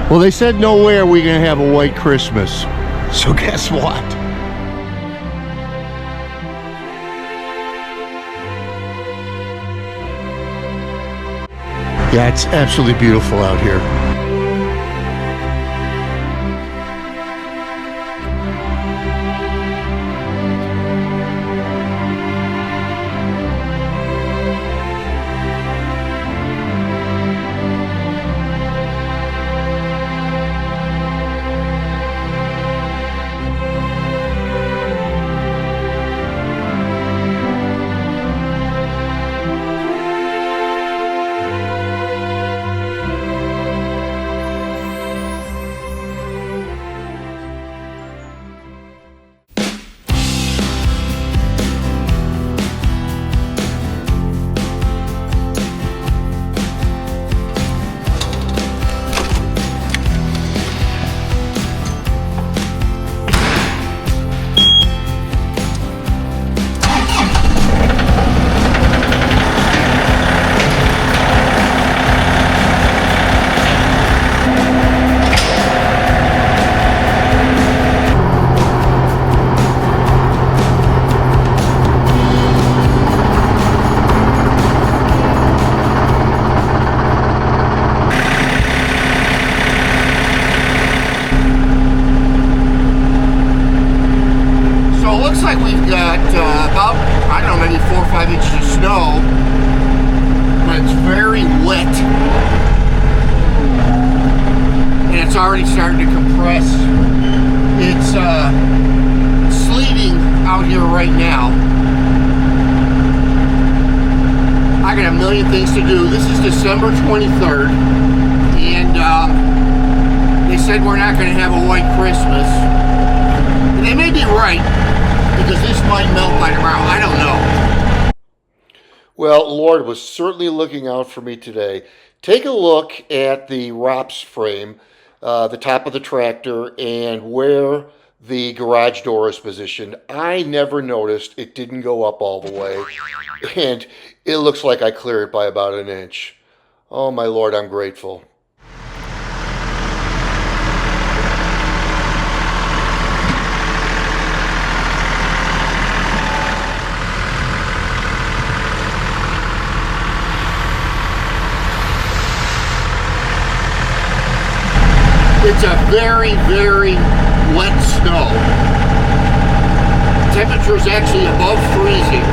Well, they said nowhere are we gonna have a white Christmas. So guess what? Yeah, it's absolutely beautiful out here. About, I don't know, maybe 4 or 5 inches of snow, but it's very wet, and it's already starting to compress. It's sleeting out here right now. I got a million things to do. This is December 23rd, and they said we're not going to have a white Christmas. And they may be right, because this might melt by tomorrow. I don't know. Well, Lord was certainly looking out for me today. Take a look at the ROPS frame, the top of the tractor, and where the garage door is positioned. I never noticed it didn't go up all the way, and it looks like I cleared it by about an inch. Oh, my Lord, I'm grateful. It's a very, very wet snow. Temperature is actually above freezing.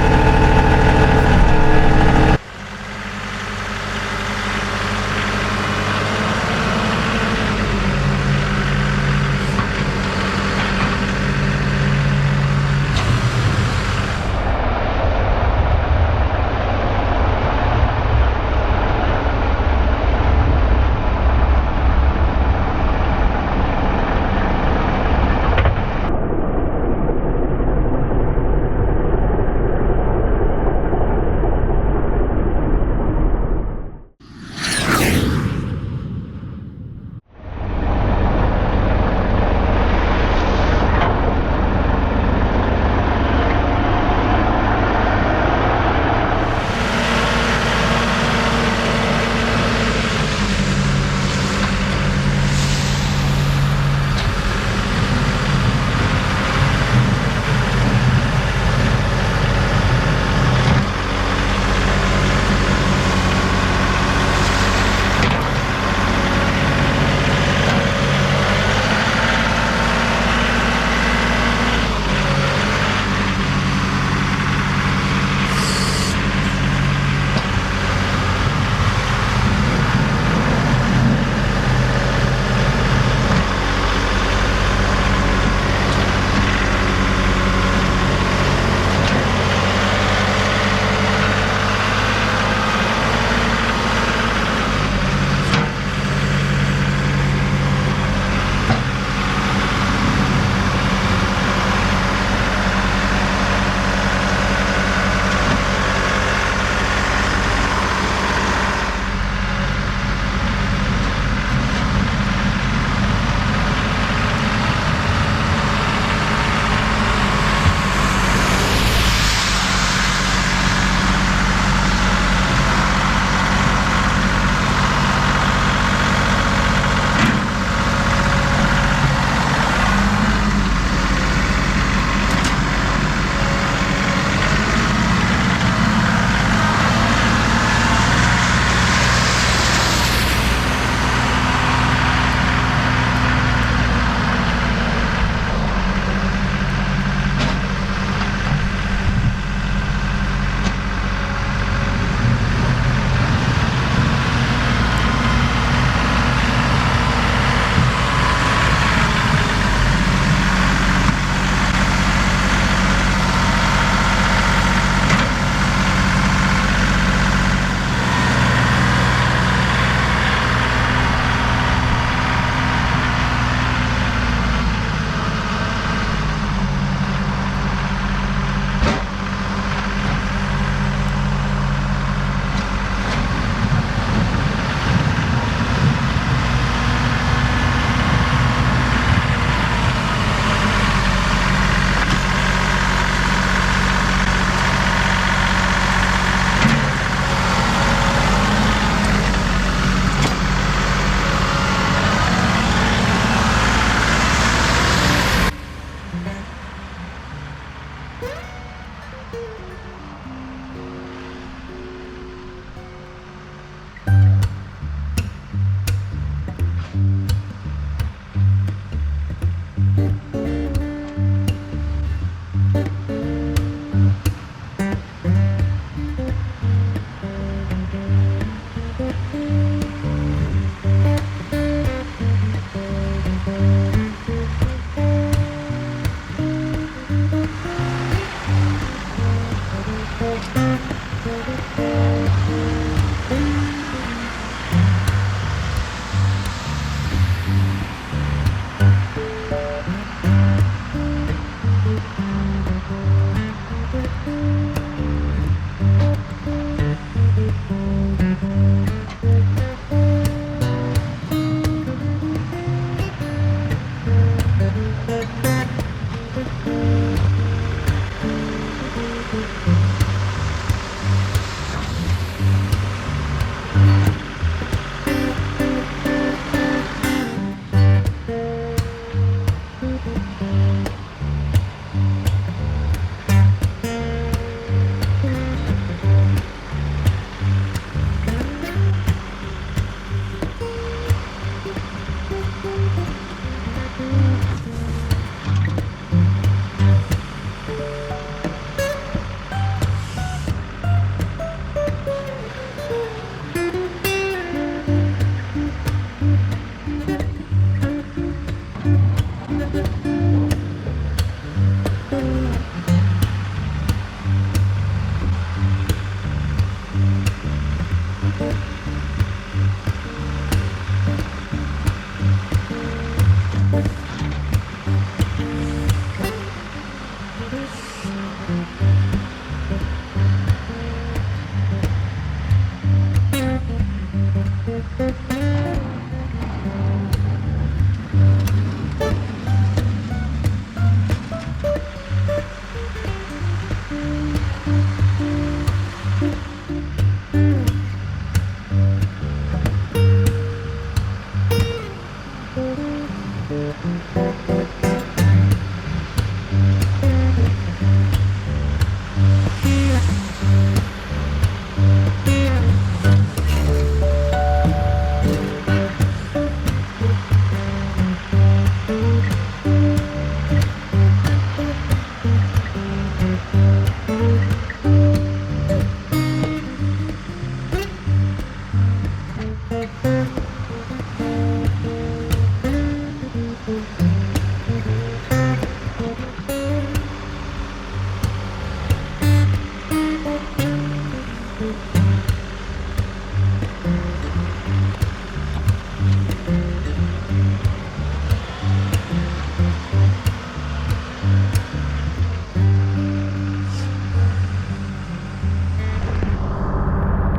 You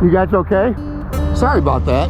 guys okay? Sorry about that.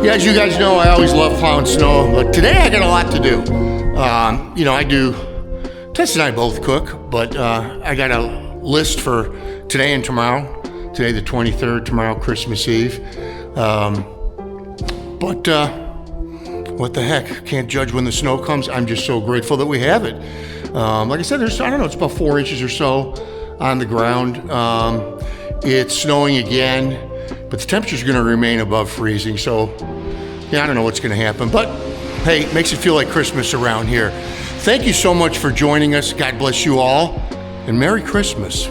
Yeah, as you guys know, I always love plowing snow, but today I got a lot to do. You know, I do, Tess and I both cook, but I got a list for today and tomorrow. Today the 23rd, tomorrow Christmas Eve. But what the heck, can't judge when the snow comes. I'm just so grateful that we have it. Like I said, there's, I don't know, it's about 4 inches or so on the ground. It's snowing again, but the temperature's gonna remain above freezing, so yeah, I don't know what's gonna happen, but hey, it makes it feel like Christmas around here. Thank you so much for joining us. God bless you all, and Merry Christmas.